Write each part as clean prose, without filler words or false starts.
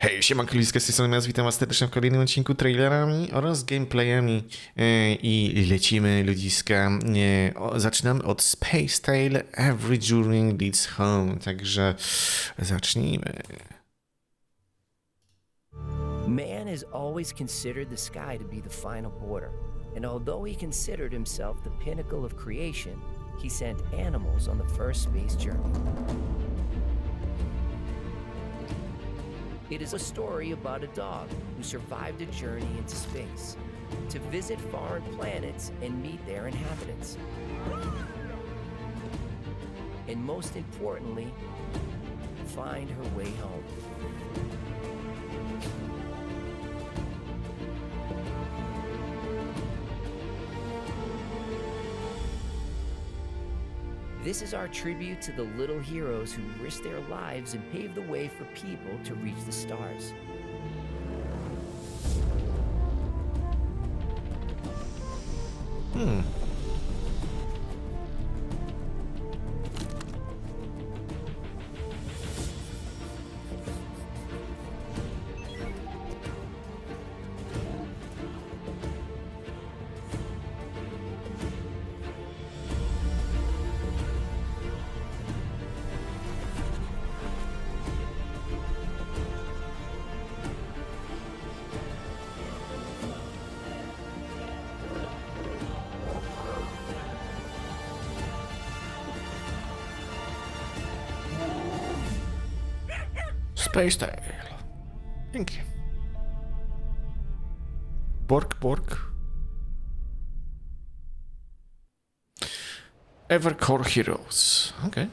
Hej, siemanko, Liska z tej strony, witam was serdecznie w kolejnym odcinku trailerami oraz gameplayami i lecimy, ludziska. Zaczynamy od Space Tale Every Journey Leads Home, także zacznijmy. Man has always considered the sky to be the final border, and although he considered himself the pinnacle of creation, he sent animals on the first space journey. It is a story about a dog who survived a journey into space to visit foreign planets and meet their inhabitants. And most importantly, find her way home. This is our tribute to the little heroes who risked their lives and paved the way for people to reach the stars. Space Tale. Dzięki. Bork. Evercore Heroes. Okay.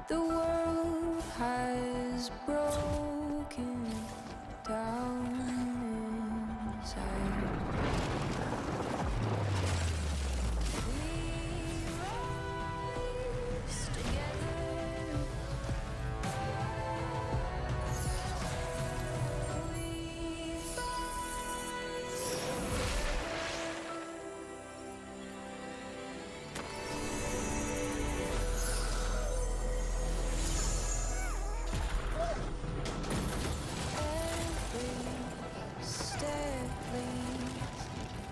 The world has broken down inside. We rise together. We step leads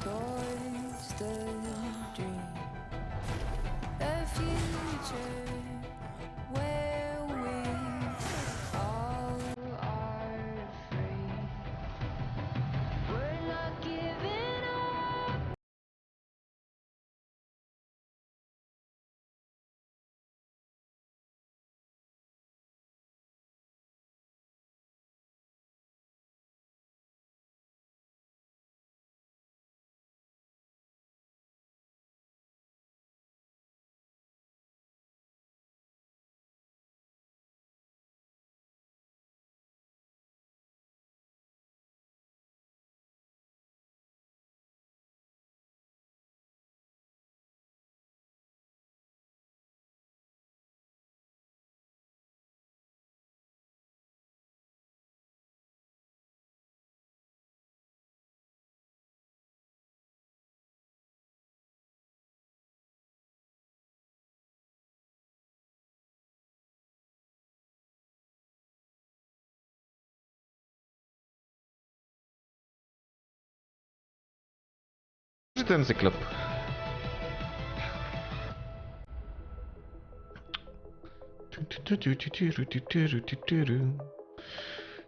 towards the dream, the future where we all are free. We're not giving up. Ten cyklop.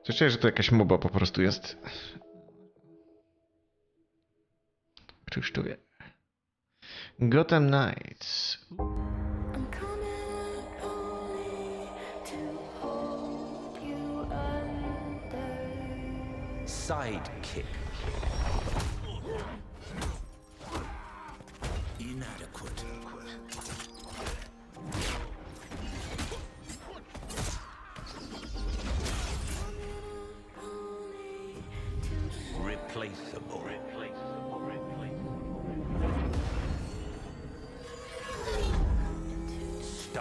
Słyszałem, że to jakaś moba po prostu jest. Krzysztofie. Gotham Knights. I'm coming only to hold you under. Sidekick. Inadequate. Replaceable.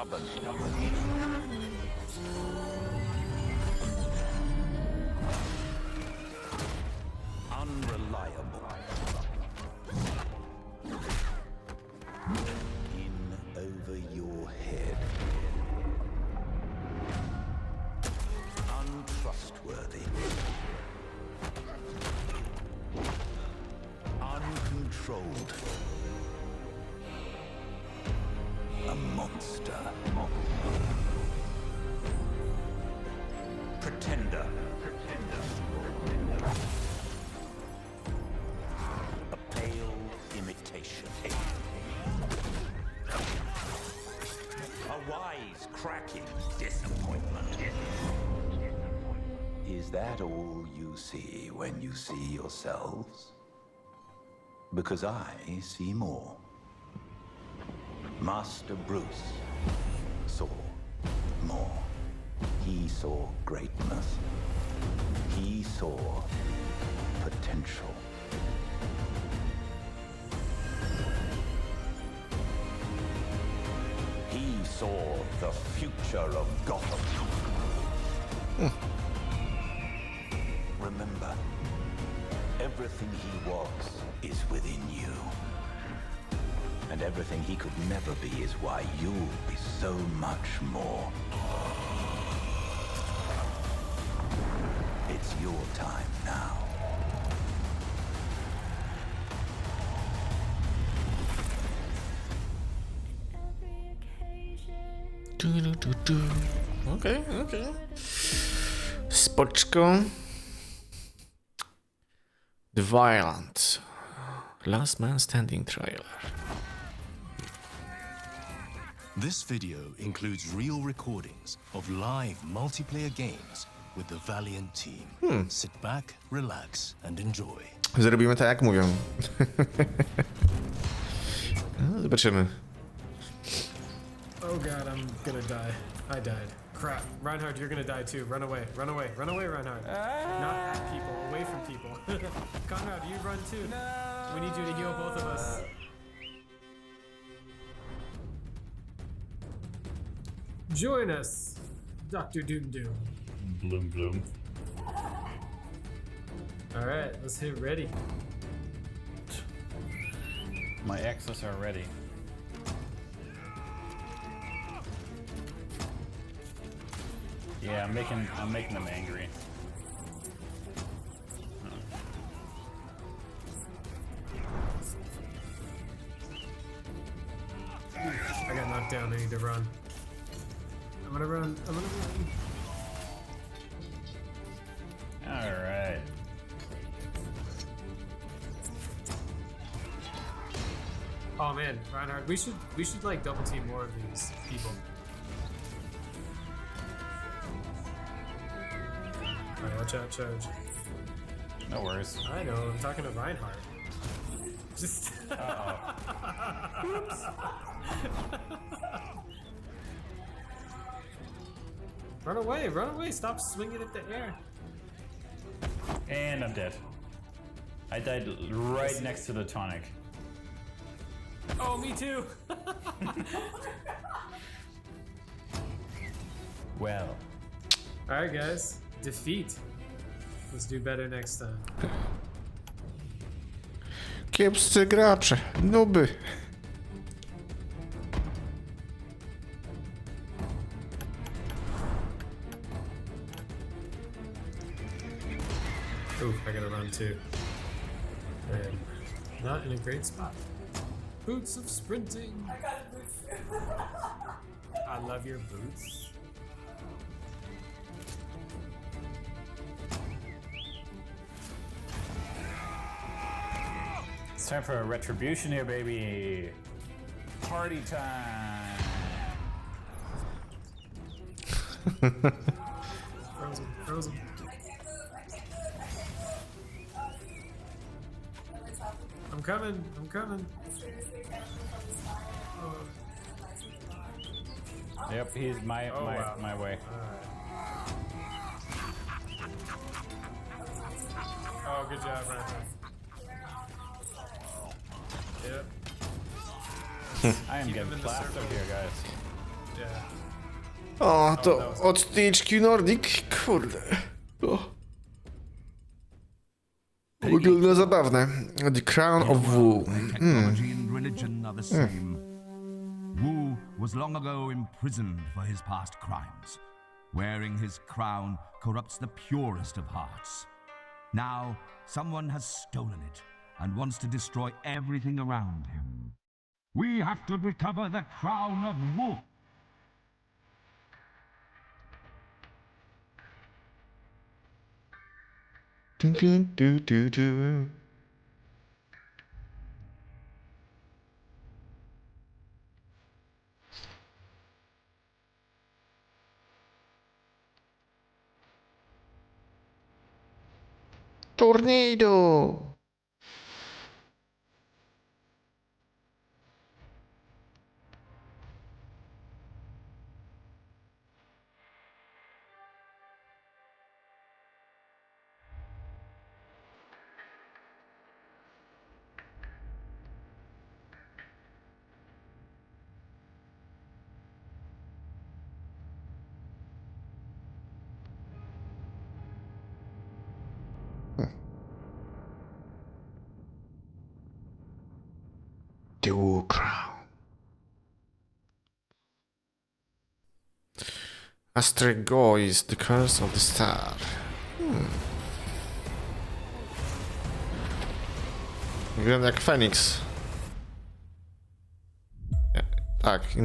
Stubborn. Unreliable. In over your head. Untrustworthy. Uncontrolled. A monster. Pretender. A pale imitation. A wise, cracking disappointment. Is that all you see when you see yourselves? Because I see more. Master Bruce saw more. He saw greatness. He saw potential. He saw the future of Gotham. Remember, everything he was is within you. And everything he could never be is why you'll be so much more. It's your time now. Every occasion. Du. Okej, okej. Spoczko. The Violent. Last Man Standing trailer. This video includes real recordings of live multiplayer games with the Valiant team. Sit back, relax, and enjoy. Zrobimy tak jak mówią. No, zobaczymy. Oh god, I'm gonna die. I died. Crap. Reinhard, you're gonna die too. Run away. Run away. Run away, Reinhard. Not at people. Away from people. Conrad, you run too. No. We need you to heal both of us. Join us, Dr. Doom Doom. Bloom bloom. Alright, let's hit ready. My exes are ready. Yeah, I'm making them angry. I got knocked down. I need to run. I'm gonna run. I'm gonna run. All right. Oh man, Reinhard, we should like double team more of these people. Alright, watch out, charge. No worries. I know, I'm talking to Reinhard. Just run away, stop swinging at the air. And I'm dead. I died right next to the tonic. Oh, me too. Well. Alright guys, defeat. Let's do better next time. Kiepscy gracze, nuby. Ooh, I gotta run too. And not in a great spot. Boots of sprinting. I got boots. I love your boots. It's time for a retribution here, baby. Party time. Frozen. I'm coming. Yep, he's my way. Oh, good job, Reinhard. Yep. I am Keep him getting in the plastered circle. here, guys. Yeah. O, to od THQ Nordic, kurde. O. Wygląda zabawne. The Crown of Wu. Technology and religion are the same. Wu was long ago imprisoned for his past crimes. Wearing his crown corrupts the purest of hearts. Now, someone has stolen it and wants to destroy everything around him. We have to recover the crown of Wu. Du. Tornado! The Wu Crown. Astragois, the curse of the star. Wygląda jak Phoenix. Tak,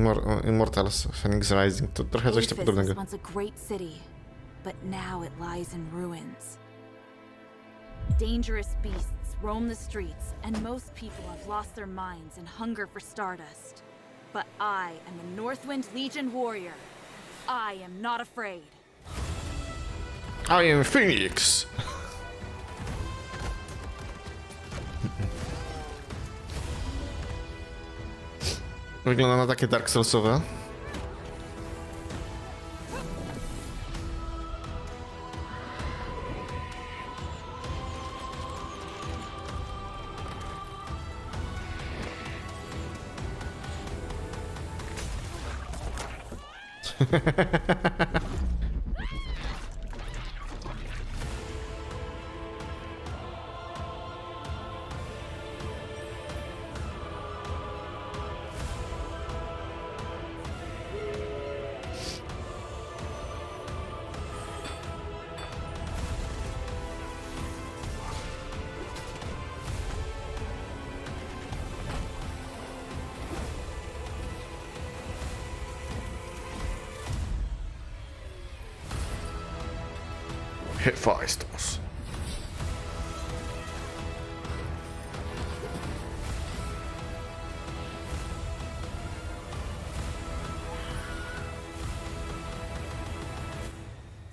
Immortals, Phoenix Rising, to trochę coś podobnego. Was once a great city, but now it lies in ruins. Dangerous beasts roam the streets, and most people have lost their minds and hunger for stardust. But I am a Northwind Legion warrior. I am not afraid. I am Phoenix! Wygląda na takie Dark Soulsowe. Hephaestus.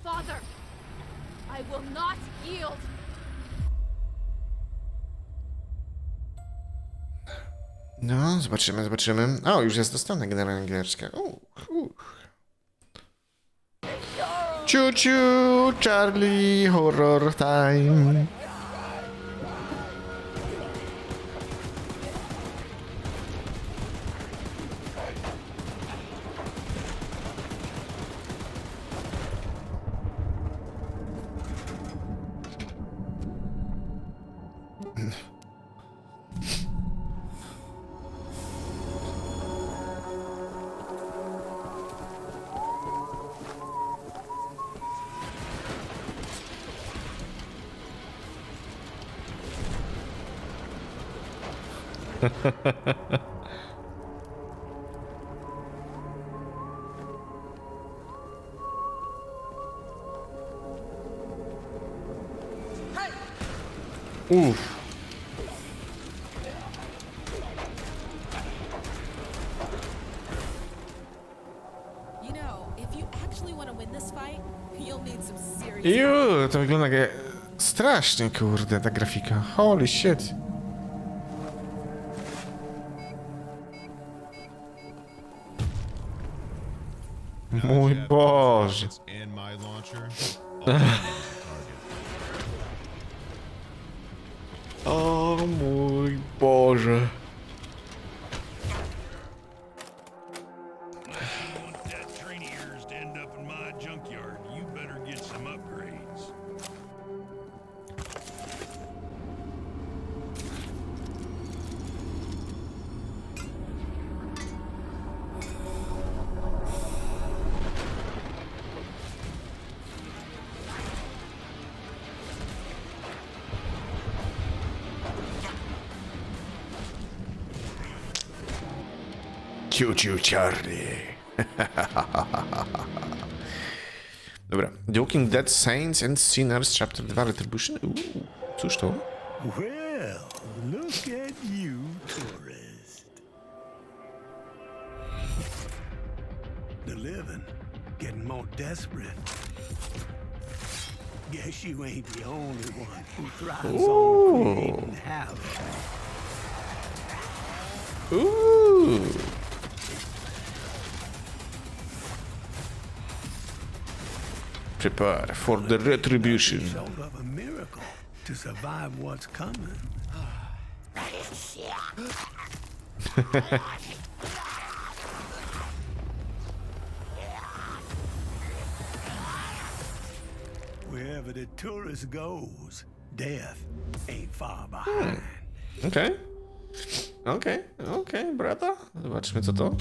Father, I will not yield. No, zobaczymy. O, już jest dostępna generalna giereczka. Ciu, Charlie, horror time. Uff. You know, if you actually want to win this fight, you'll need some serious. To wygląda strasznie, kurde, ta grafika. Holy shit. Mój Boże. And my launcher. O mój Boże. Ciu, Charlie. Dobra. The Walking Dead Saints and Sinners Chapter 2 Retribution. Cóż to? Well, look at you, tourist. The living getting more desperate. Guess you ain't the only one who thrives on creating havoc. Ooh. Prepare for the retribution. Sort of a miracle to survive what's coming. Wherever the tourist goes, death ain't far behind. Okej, brata. Zobaczmy co to.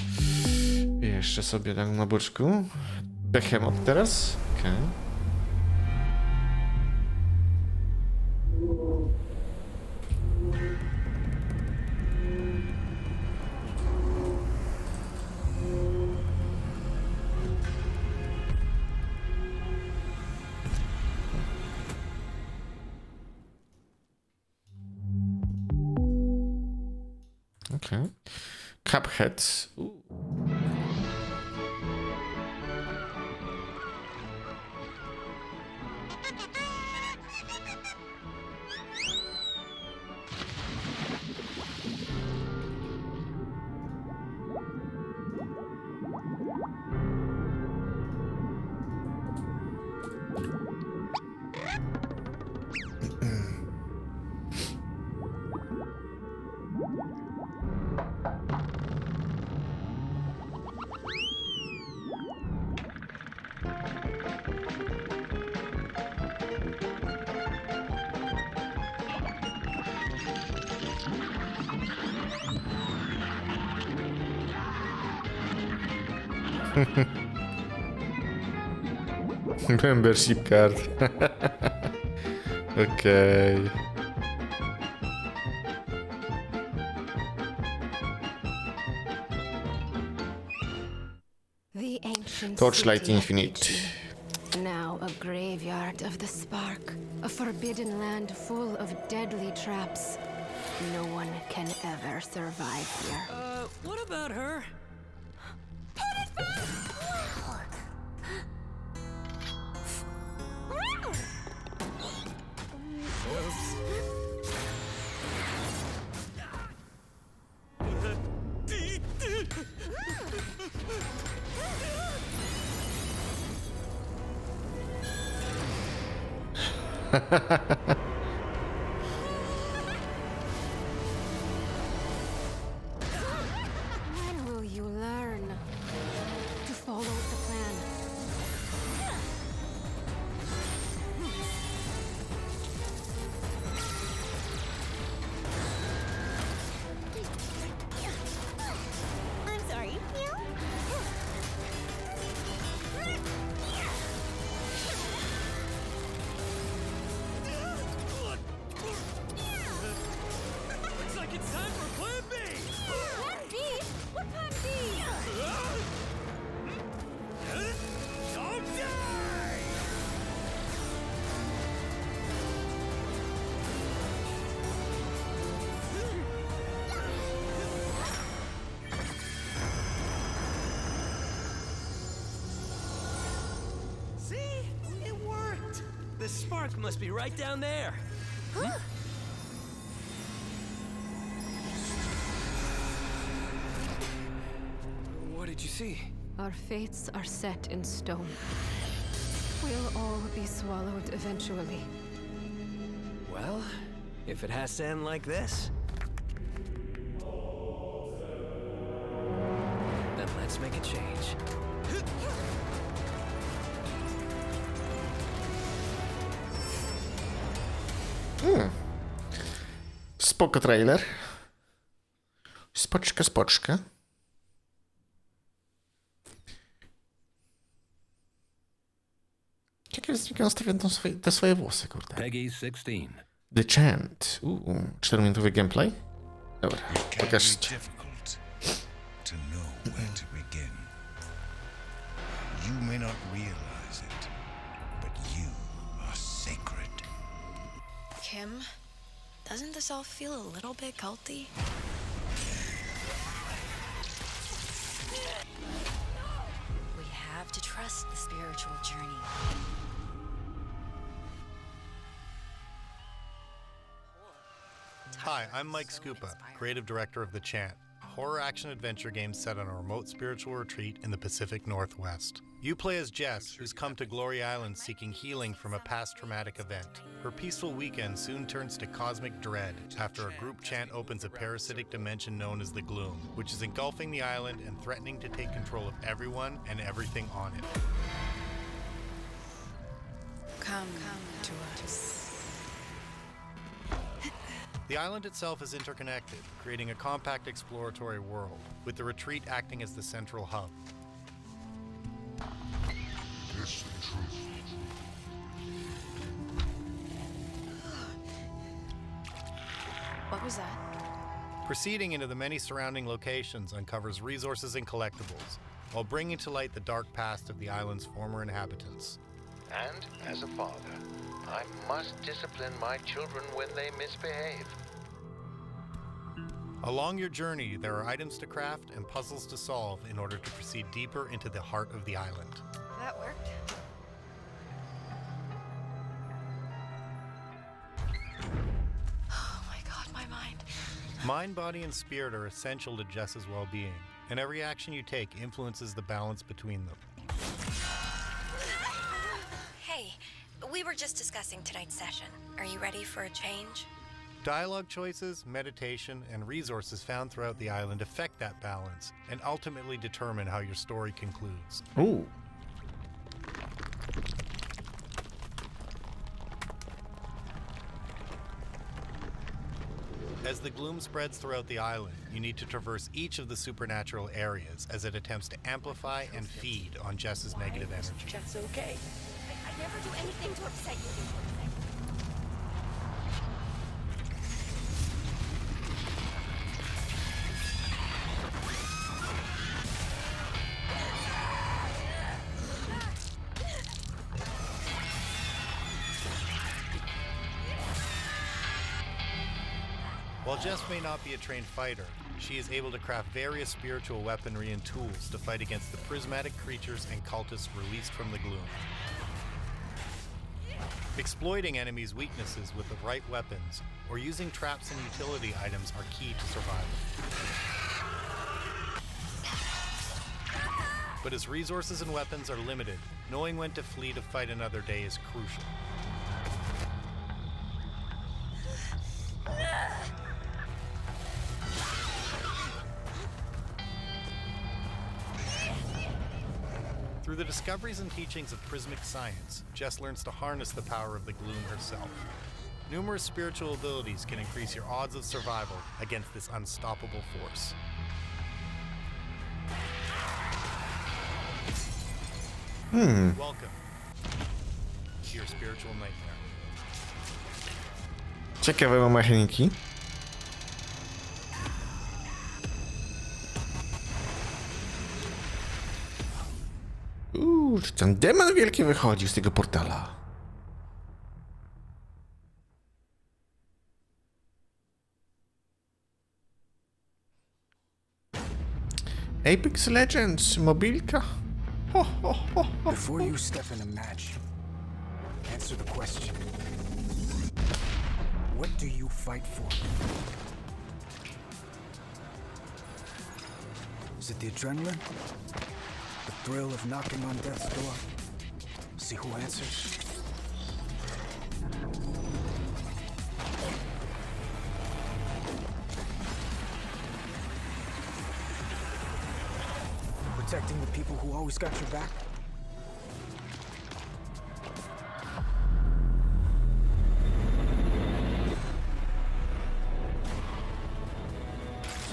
Jeszcze sobie tak na boczku. Behemoth teraz. Okej. Okay. Cupheads. Ooh. Membership card. Okay. The ancient Torchlight city of Infinite. Dzięki, now a graveyard of the spark, a forbidden land full of deadly traps. No one can ever survive here. What about her? When will you learn to follow the plan? I'm sorry. Looks like it's time for Plan B! Plan B? What Plan B? Don't die! See? It worked! The spark must be right down there. What did you see? Our fates are set in stone. We'll all be swallowed eventually. Well, if it has to end like this, then let's make a change. Spoko trailer. Spoczka. Ciekawe, jak on nastawił te swoje włosy, kurde. Peggy 16. The Chant. 4-minutowy gameplay. Dobra, pokażcie. Difficult to know him, doesn't this all feel a little bit culty? We have to trust the spiritual journey. Hi, I'm Mike Scupa, creative director of The Chant, a horror action adventure game set on a remote spiritual retreat in the Pacific Northwest. You play as Jess, who's come to Glory Island seeking healing from a past traumatic event. Her peaceful weekend soon turns to cosmic dread after a group chant opens a parasitic dimension known as the Gloom, which is engulfing the island and threatening to take control of everyone and everything on it. Come to us. The island itself is interconnected, creating a compact exploratory world, with the retreat acting as the central hub. What was that? Proceeding into the many surrounding locations uncovers resources and collectibles, while bringing to light the dark past of the island's former inhabitants. And as a father, I must discipline my children when they misbehave. Along your journey, there are items to craft and puzzles to solve in order to proceed deeper into the heart of the island. That worked. Oh my god, my mind. Mind, body, and spirit are essential to Jess's well-being, and every action you take influences the balance between them. Hey, we were just discussing tonight's session. Are you ready for a change? Dialogue choices, meditation, and resources found throughout the island affect that balance and ultimately determine how your story concludes. Ooh. As the gloom spreads throughout the island, you need to traverse each of the supernatural areas as it attempts to amplify and feed on Jess's negative energy. Jess, okay? I never do anything to upset you. While Jess may not be a trained fighter, she is able to craft various spiritual weaponry and tools to fight against the prismatic creatures and cultists released from the gloom. Exploiting enemies' weaknesses with the right weapons or using traps and utility items are key to survival. But as resources and weapons are limited, knowing when to flee to fight another day is crucial. Through the discoveries and teachings of prismic science, Jess learns to harness the power of the gloom herself. Numerous spiritual abilities can increase your odds of survival against this unstoppable force. Welcome to your spiritual nightmare. Ciekawe ma mechaniki. Czy ten demon wielki wychodzi z tego portala? Apex Legends, mobilka? Ho, ho, ho, ho. Before you step in a match, answer the question. What do you fight for? Is it the adrenaline? The thrill of knocking on death's door? See who answers? Protecting the people who always got your back?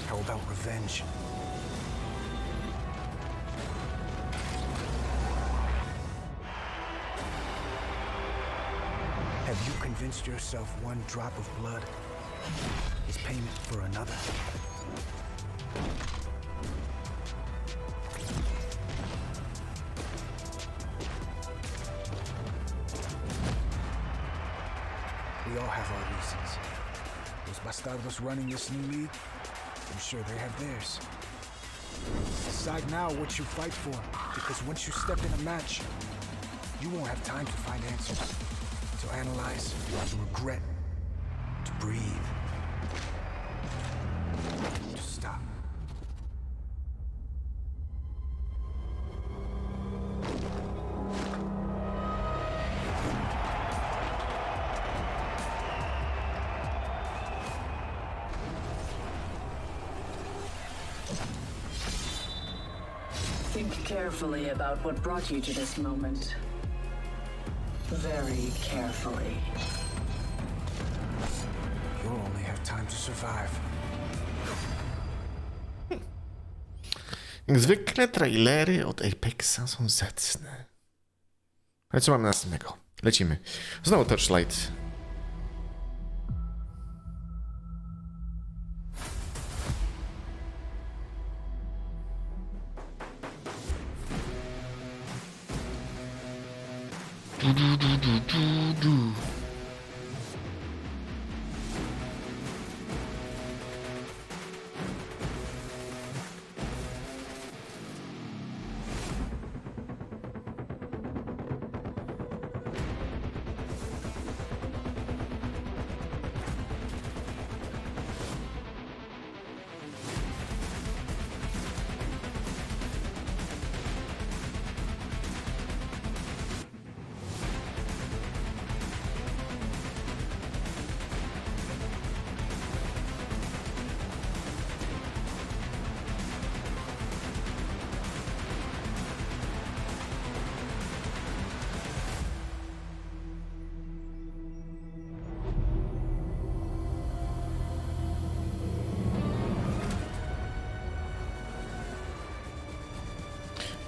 How about revenge? Have you convinced yourself one drop of blood is payment for another? We all have our reasons. Bastardos running this new league, I'm sure they have theirs. Decide now what you fight for, because once you step in a match, you won't have time to find answers, to analyze, to regret, to breathe, to stop. Think carefully about what brought you to this moment. Very carefully. You'll only have time to survive. Jak zwykle trailery od Apexa są zacne. Ale co mamy następnego? Lecimy. Znowu Torchlight.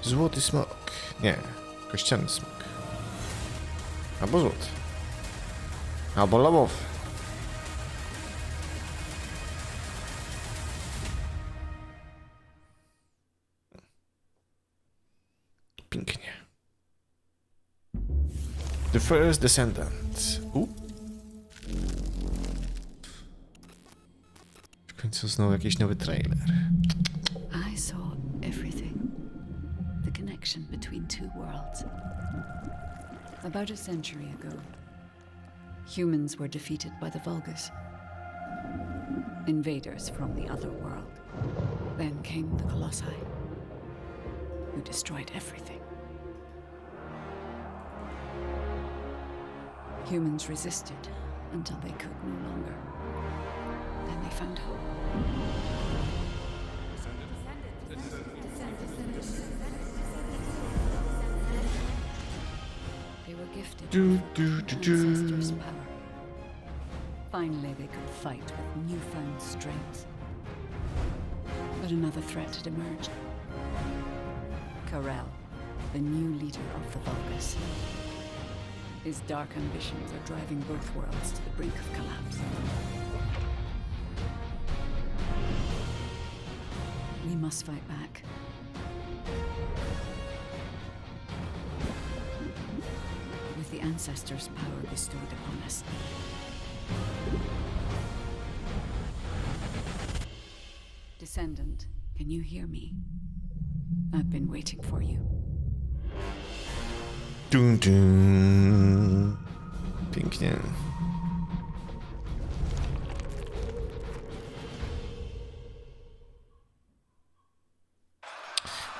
Złoty smok. Nie, kościany smok. Albo złoty. Albo lawowy. Pięknie. The first descendant. W końcu znowu jakiś nowy trailer. I saw everything. The connection between two worlds. About a century ago, humans were defeated by the Vulgus, invaders from the other world. Then came the Colossi, who destroyed everything. Humans resisted until they could no longer. Then they found hope. They were gifted with ancestors' power. Finally, they could fight with newfound strength. But another threat had emerged. Karel, the new leader of the Vulgus. His dark ambitions are driving both worlds to the brink of collapse. We must fight back. With the ancestors' power bestowed upon us. Descendant, can you hear me? I've been waiting for you. Dun, dun. Pięknie.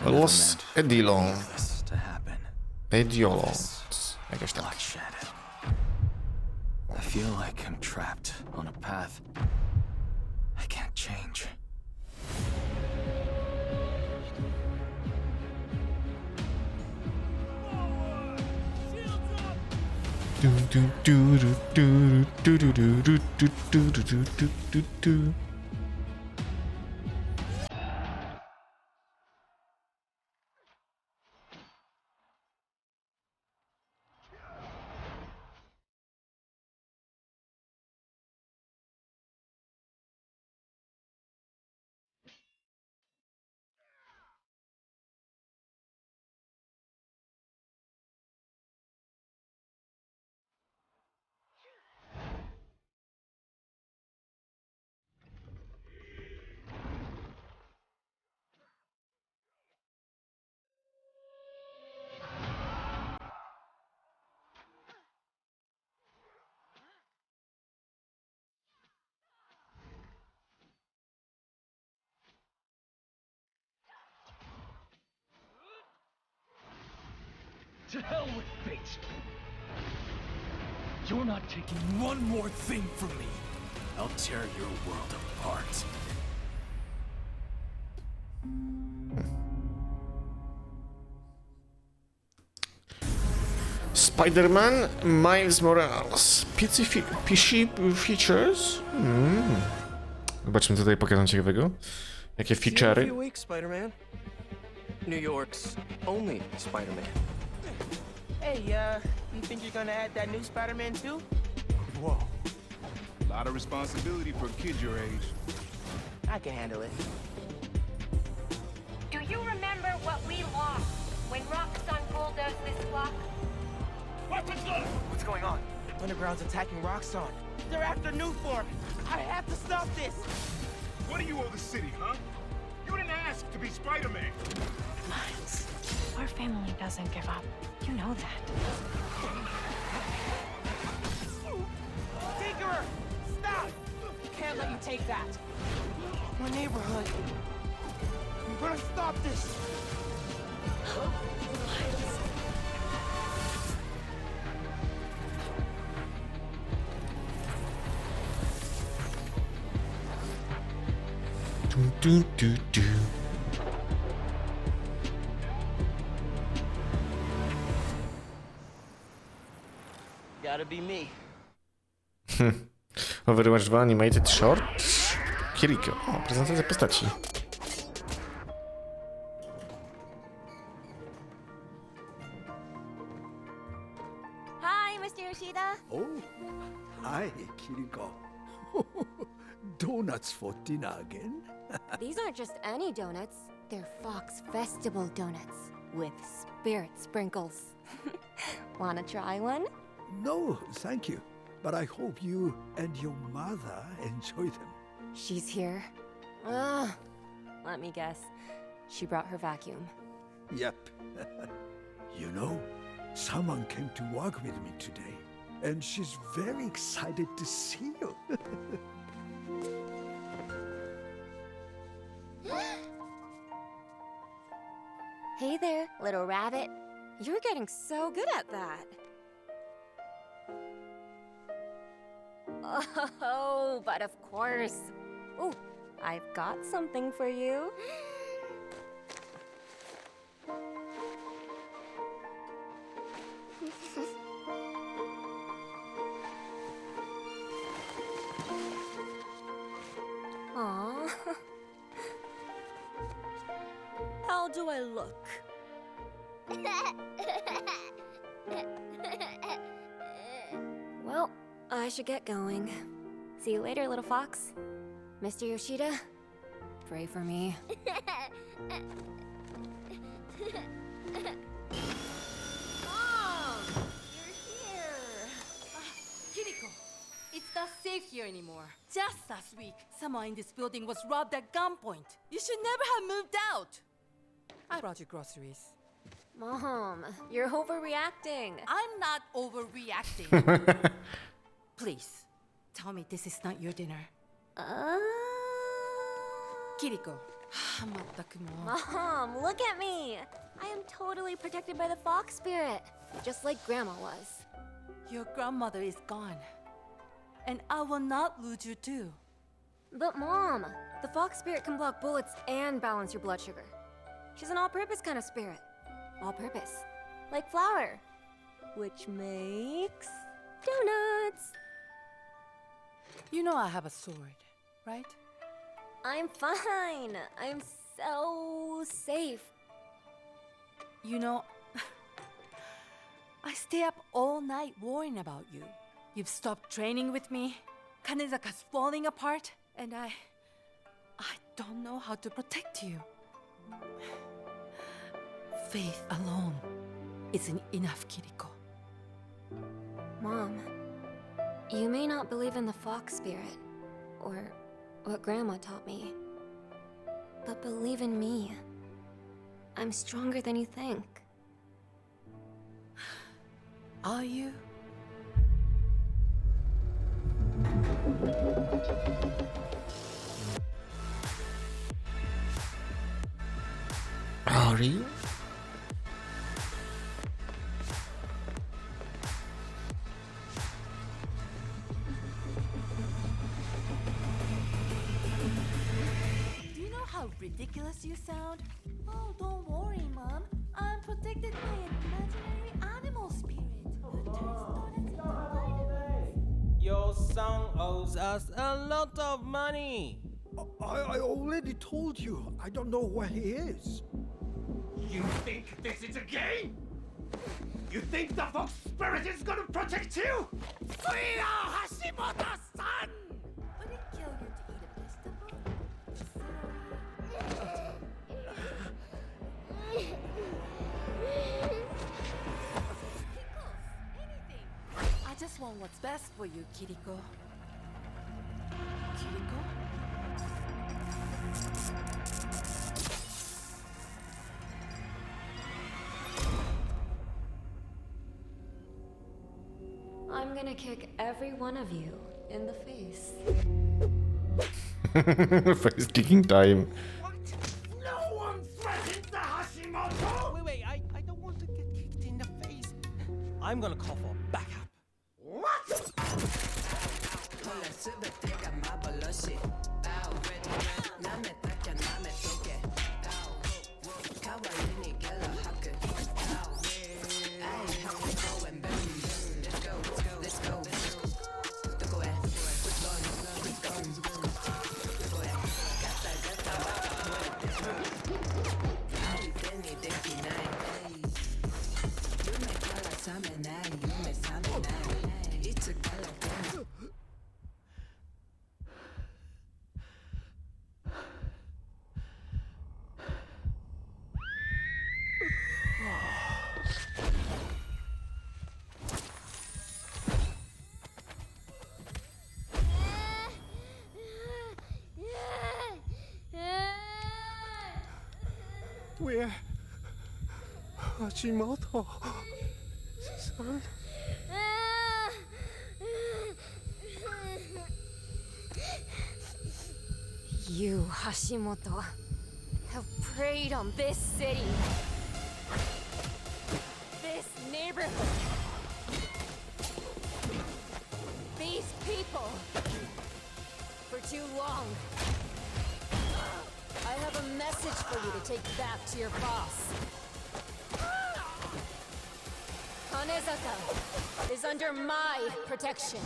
Los Edilon. Ediolo. Jakoś tak. I feel like I'm trapped on a path I can't change. Do do do do do do do do do do do do do. To hell with fate! You're not taking one more thing from me. I'll tear your world apart. Spider-Man Miles Morales. PC features? Zobaczmy, co tutaj pokażą ciekawego. Jakie feature'y? few weeks, Spider-Man. New York's only Spider-Man. Hey, you think you're gonna add that new Spider-Man too? Whoa. A lot of responsibility for a kid your age. I can handle it. Do you remember what we lost when Roxxon pulled us this block? What's going on? Underground's attacking Roxxon. They're after Newform. I have to stop this. What do you owe the city, huh? You didn't ask to be Spider-Man. Miles, our family doesn't give up. You know that. Tinkerer! Stop! Can't let you take that. My neighborhood. I'm gonna stop this. Du. Gotta be me. Overwatch 2 Animated Short. Kiriko. O, prezentacja postaci. Hi, Mr. Yoshida. Oh, hi, Kiriko. Donuts for dinner again? These aren't just any donuts. They're Fox Festival donuts with spirit sprinkles. Wanna try one? No, thank you. But I hope you and your mother enjoy them. She's here. Ugh. Let me guess. She brought her vacuum. Yep. You know, someone came to work with me today, and she's very excited to see you. Hey there, little rabbit. You're getting so good at that. Oh, but of course. Ooh, I've got something for you. Aww. How do I look? Well, I should get going. See you later, little fox. Mr. Yoshida, pray for me. Mom! You're here! Kiriko, it's not safe here anymore. Just last week, someone in this building was robbed at gunpoint. You should never have moved out. I brought you groceries. Mom, you're overreacting. I'm not overreacting. Please, tell me this is not your dinner. Kiriko. Mom, look at me. I am totally protected by the fox spirit, just like Grandma was. Your grandmother is gone. And I will not lose you too. But Mom, the fox spirit can block bullets and balance your blood sugar. She's an all-purpose kind of spirit. All-purpose. Like flour. Which makes donuts. You know I have a sword, right? I'm fine. I'm so safe. You know, I stay up all night worrying about you. You've stopped training with me. Kanezaka's falling apart. And I don't know how to protect you. Faith alone isn't enough, Kiriko. Mom, you may not believe in the fox spirit, or what Grandma taught me, but believe in me. I'm stronger than you think. Are you? Are you? Oh, don't worry, Mom. I'm protected by an imaginary animal spirit who turns donuts into vitamins. Your son owes us a lot of money. I already told you. I don't know where he is. You think this is a game? You think the fox spirit is gonna protect you? We are Hashimoto-san! Would it kill you to eat a vegetable? I just want what's best for you, Kiriko. Kiriko? I'm gonna kick every one of you in the face. Face kicking time. No one threatens the Hashimoto! Wait, I don't want to get kicked in the face. I'm gonna call for backup. What? We're Hashimoto. Son. You, Hashimoto, have preyed on this city, this neighborhood, these people, for too long. I have a message for you to take back to your boss. Kanezaka is under my protection.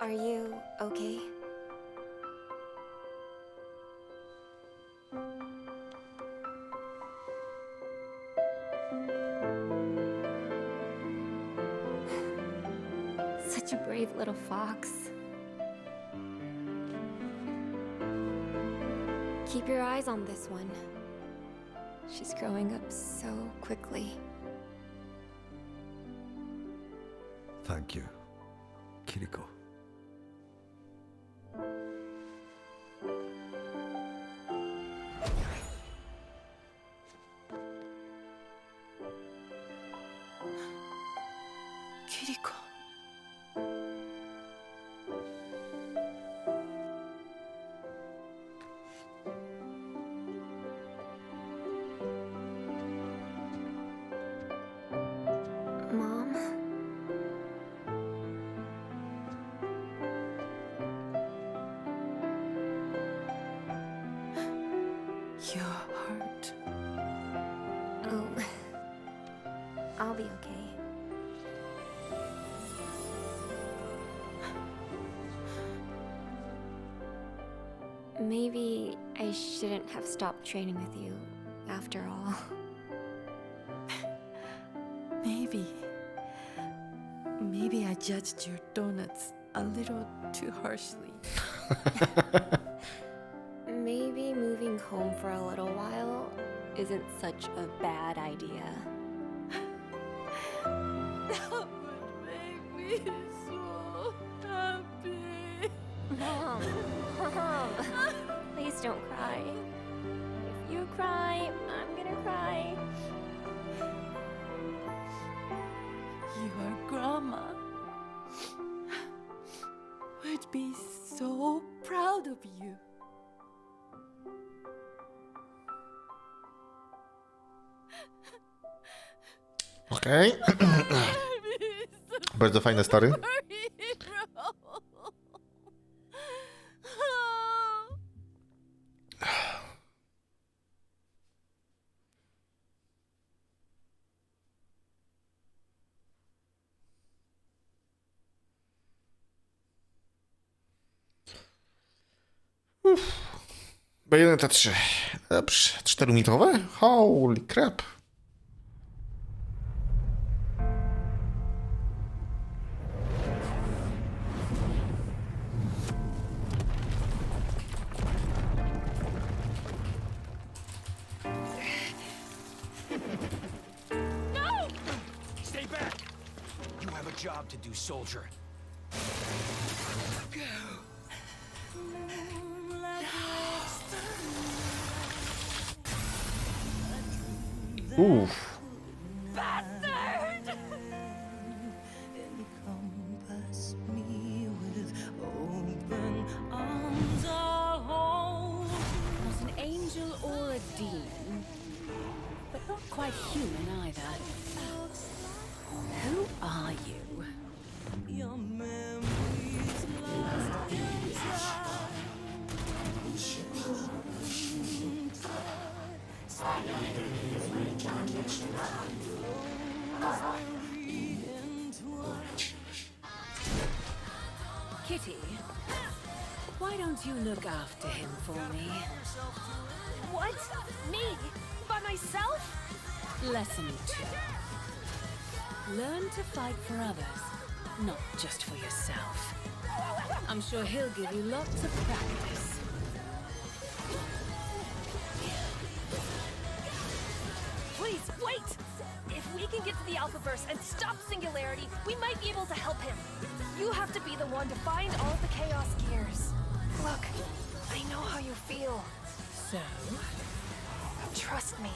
Are you okay? Such a brave little fox. Keep your eyes on this one. She's growing up so quickly. Thank you, Kiriko. Kiriko. Mom? Your heart. Oh, I'll be okay. Maybe I shouldn't have stopped training with you, after all. Maybe I judged your donuts a little too harshly. Maybe moving home for a little while isn't such a bad idea. That would make me so happy. Mom, please don't cry. If you cry, I'm gonna cry. Your grandma would be so proud of you. Okej. Bardzo fajne stary. Bajoneta 3. Dobrze. 4-minutowe? Holy crap. Stay back! You have a job to do, soldier. Uff. Bastard! Encompass me with open arms of hope. Not an angel or a demon, but not quite human either. Who are you? Your memories lost in time. Kitty, why don't you look after him for me? What? Me? By myself? Lesson 2. Learn to fight for others, not just for yourself. I'm sure he'll give you lots of practice. Please, wait! If we can get to the Alphaverse and stop Singularity, we might be able to help him. You have to be the one to find all of the Chaos Gears. Look, I know how you feel. So? Trust me.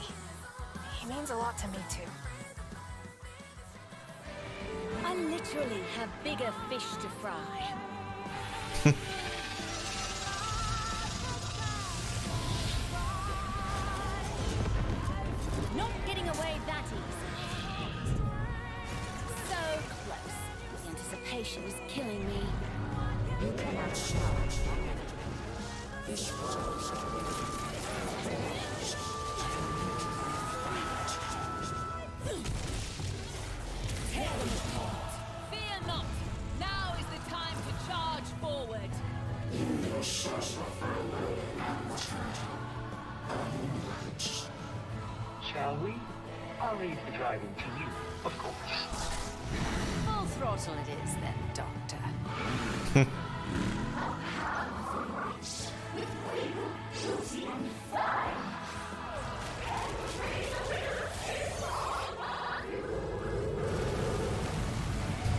He means a lot to me, too. I literally have bigger fish to fry. Not getting away that easy. So close. The anticipation is killing me. You cannot stop. This was Tear them apart. Fear not. Now is the time to charge forward. Shall we? I'll leave the driving to you, of course. Full throttle it is then, Doctor.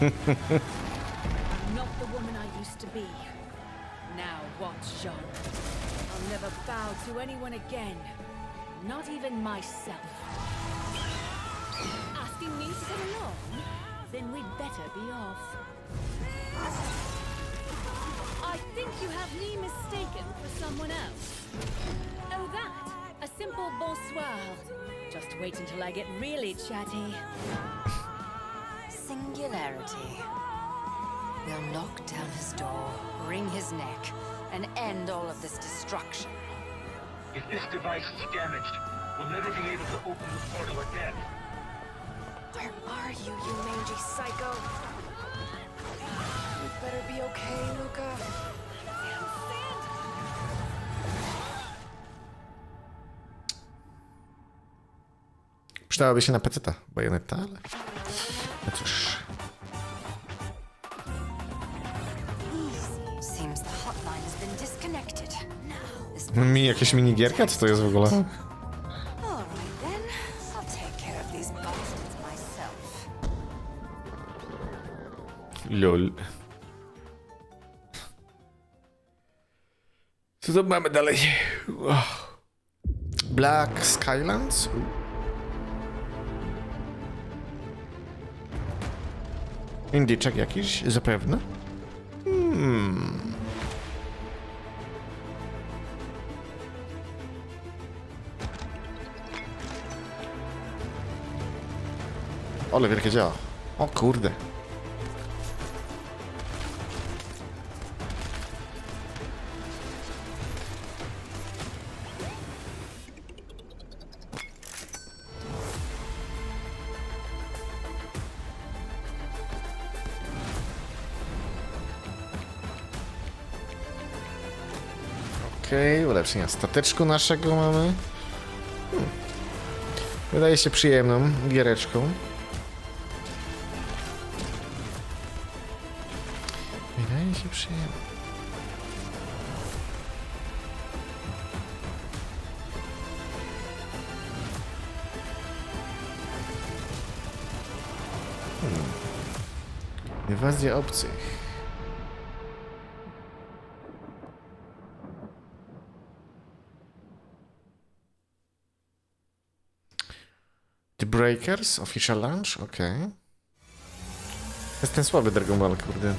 I'm not the woman I used to be. Now watch, Jean. I'll never bow to anyone again. Not even myself. Asking me to get along? Then we'd better be off. I think you have me mistaken for someone else. Oh, that? A simple bonsoir. Just wait until I get really chatty. Singularity. We'll knock down his door, wring his neck, and end all of this destruction. If this device is damaged, we'll never be able to open the portal again. Where are you, you mangy psycho? You better be okay, Luca. Przydałaby się na PC-ta bajoneta, ale... No cóż... Mi jakieś minigierka? Co to jest w ogóle? Lol. Co to mamy dalej? Black Skylands? Indyczek jakiś? Zapewne? Ale wielkie działa. O kurde. Okej, ulepszenia stateczku naszego mamy. Wydaje się przyjemną giereczką. Wydaje się przyjemną. Inwazja obcych. The Breakers, Official Launch, okej. Jest ten słaby Dragon Ball, kurde.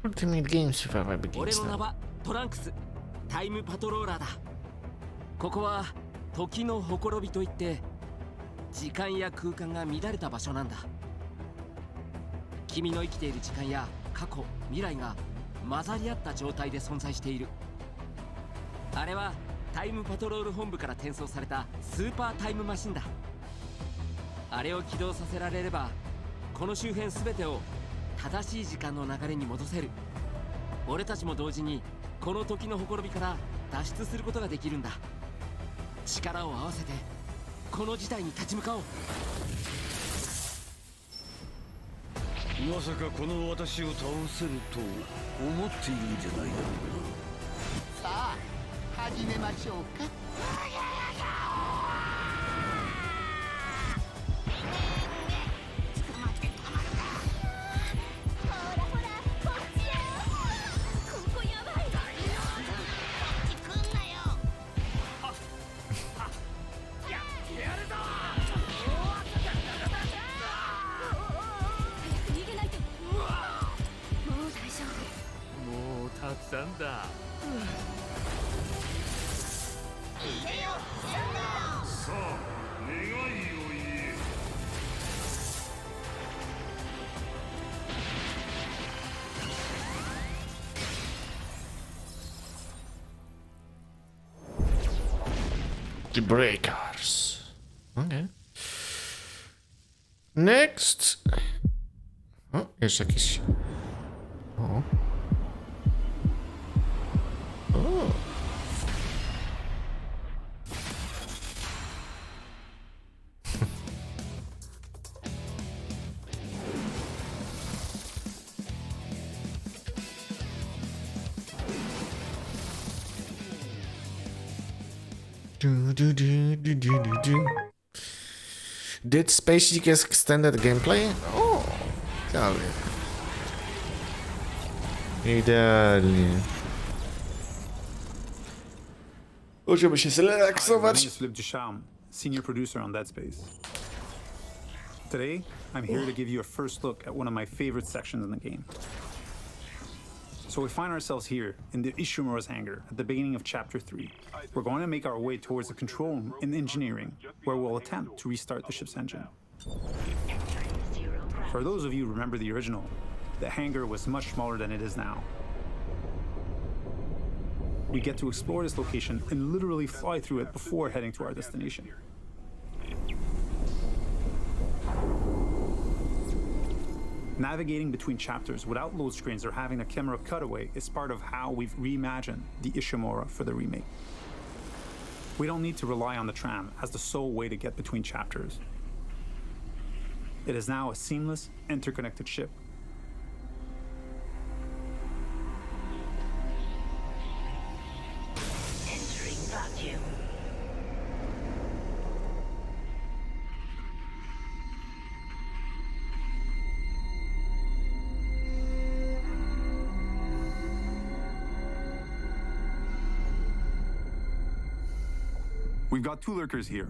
Ultimate Game Survivor begins now. トランクスタイムパトローラーだ。ここは時のほころびといって時間や空間が乱れた場所なんだ。君の生きている時間や過去未来が混ざり合った状態で存在している。あれはタイムパトロール本部から転送されたスーパータイムマシンだ。あれを起動させられればこの周辺全てを正しい時間の流れに戻せる。俺たちも同時にこの時のほころびから脱出することができるんだ。力を合わせてこの事態に立ち向かおう。まさかこの私を倒せると思っているんじゃないだろうな。さあ始めましょうか。The Breakers. Okay. Next. O, jeszcze jakiś. O. O. Did Space Geek extended gameplay? O, ciekawe. Idealnie. Możemy się zrelaksować. Senior producer on Dead Space. Today, I'm here to give you a first look at one of my favorite sections in the game. So we find ourselves here in the Ishimura's hangar at the beginning of Chapter 3. We're going to make our way towards the control room in engineering, where we'll attempt to restart the ship's engine. For those of you who remember the original, the hangar was much smaller than it is now. We get to explore this location and literally fly through it before heading to our destination. Navigating between chapters without load screens or having a camera cutaway is part of how we've reimagined the Ishimura for the remake. We don't need to rely on the tram as the sole way to get between chapters. It is now a seamless, interconnected ship. Entering vacuum. We've got two lurkers here.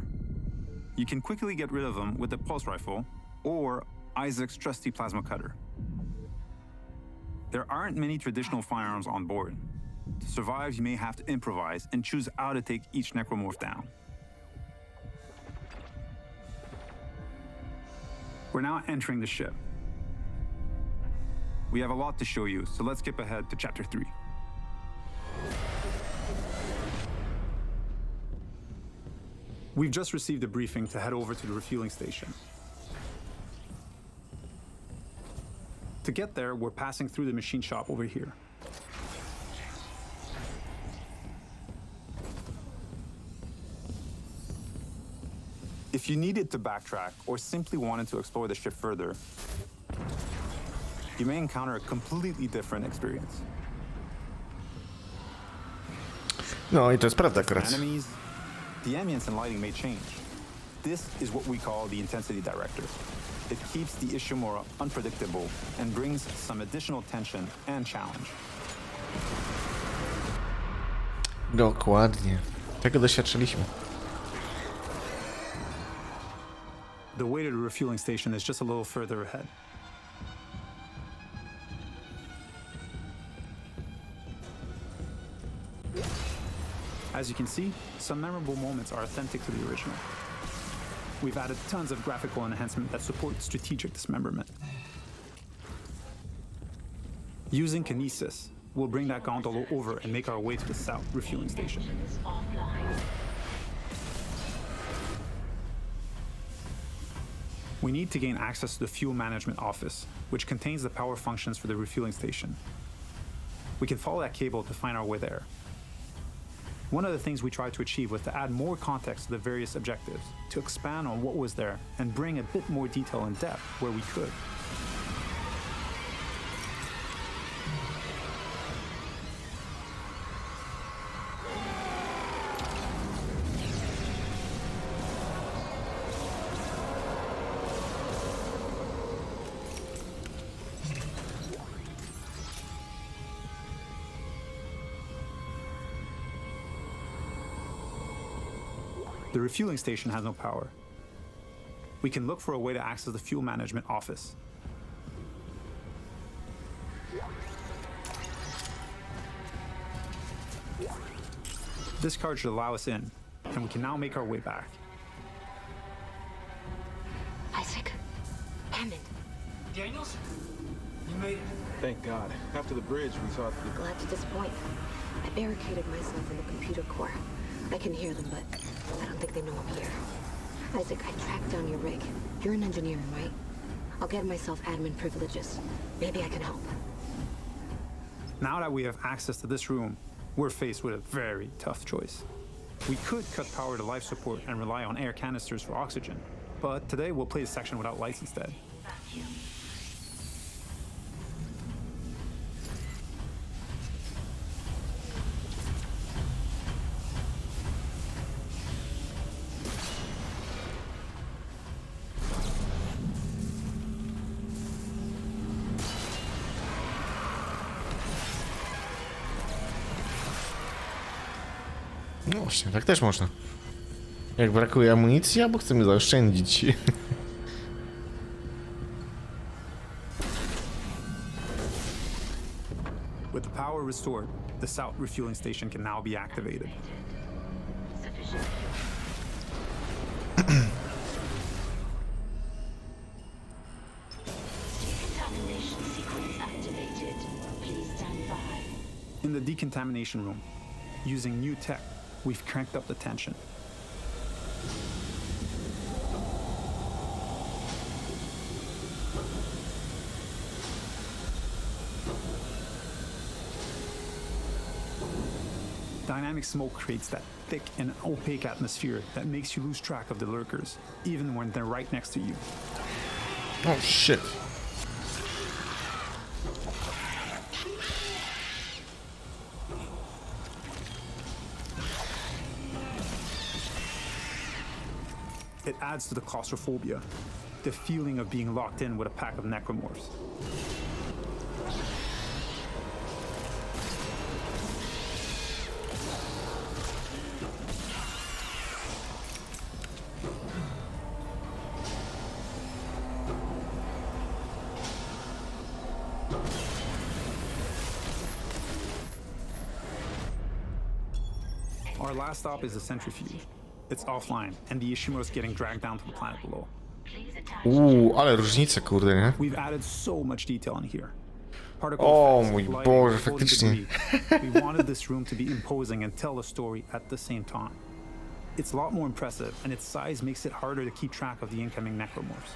You can quickly get rid of them with the pulse rifle or Isaac's trusty plasma cutter. There aren't many traditional firearms on board. To survive, you may have to improvise and choose how to take each necromorph down. We're now entering the ship. We have a lot to show you, so let's skip ahead to chapter 3. We've just received a briefing to head over to the refueling station. To get there, we're passing through the machine shop over here. If you needed to backtrack or simply wanted to explore the ship further, you may encounter a completely different experience. No i to jest prawda akurat. Enemies, the ambience and lighting may change. This is what we call the intensity director. It keeps the Ishimura unpredictable and brings some additional tension and challenge. Dokładnie. Tego doświadczyliśmy. The way to the refueling station is just a little further ahead. As you can see, some memorable moments are authentic to the original. We've added tons of graphical enhancement that support strategic dismemberment. Using kinesis, we'll bring that gondola over and make our way to the south refueling station. We need to gain access to the fuel management office, which contains the power functions for the refueling station. We can follow that cable to find our way there. One of the things we tried to achieve was to add more context to the various objectives, to expand on what was there and bring a bit more detail and depth where we could. The refueling station has no power. We can look for a way to access the fuel management office. This card should allow us in, and we can now make our way back. Isaac, Hammond. Daniels? You made it. Thank God. After the bridge, we thought... Glad to disappoint. I barricaded myself in the computer core. I can hear them, but I don't think they know I'm here. Isaac, I tracked down your rig. You're an engineer, right? I'll get myself admin privileges. Maybe I can help. Now that we have access to this room, we're faced with a very tough choice. We could cut power to life support and rely on air canisters for oxygen, but today we'll play the section without lights instead. No właśnie, tak też można. Jak brakuje amunicji, albo chcemy zaoszczędzić. With the power restored, the south refueling station can now be activated. Decontamination sequence activated. Please stand by. In the decontamination room, using new tech, we've cranked up the tension. Dynamic smoke creates that thick and opaque atmosphere that makes you lose track of the lurkers, even when they're right next to you. Oh shit. It adds to the claustrophobia, the feeling of being locked in with a pack of necromorphs. Our last stop is the centrifuge. It's offline, and the Ishimura is getting dragged down to the planet below. Ale różnice, kurde, nie? We've added so much detail in here. O mój Boże, faktycznie. We wanted this room to be imposing and tell a story at the same time. It's a lot more impressive, and its size makes it harder to keep track of the incoming necromorphs.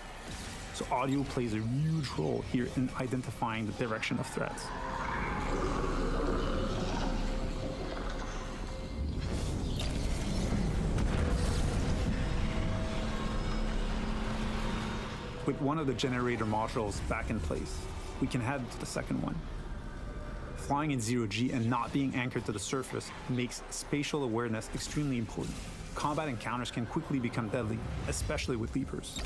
So audio plays a huge role here in identifying the direction of threats. With one of the generator modules back in place, we can head to the second one. Flying in 0G and not being anchored to the surface makes spatial awareness extremely important. Combat encounters can quickly become deadly, especially with leapers.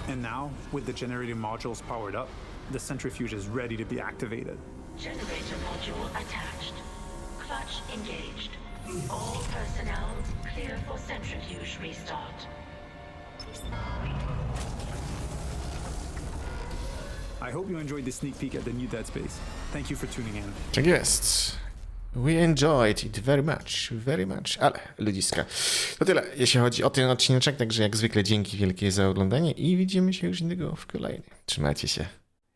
And now, with the generator modules powered up, the centrifuge is ready to be activated. Generator module attached. Clutch engaged. All personnel clear for centrifuge restart. I hope you enjoyed this sneak peek at the new Dead Space. Thank you for tuning in. Tak jest. We enjoyed it very much, very much. Ale ludziska. To tyle, jeśli chodzi o ten odcineczek. Także jak zwykle dzięki wielkie za oglądanie i widzimy się już innego w kolejnym. Trzymajcie się.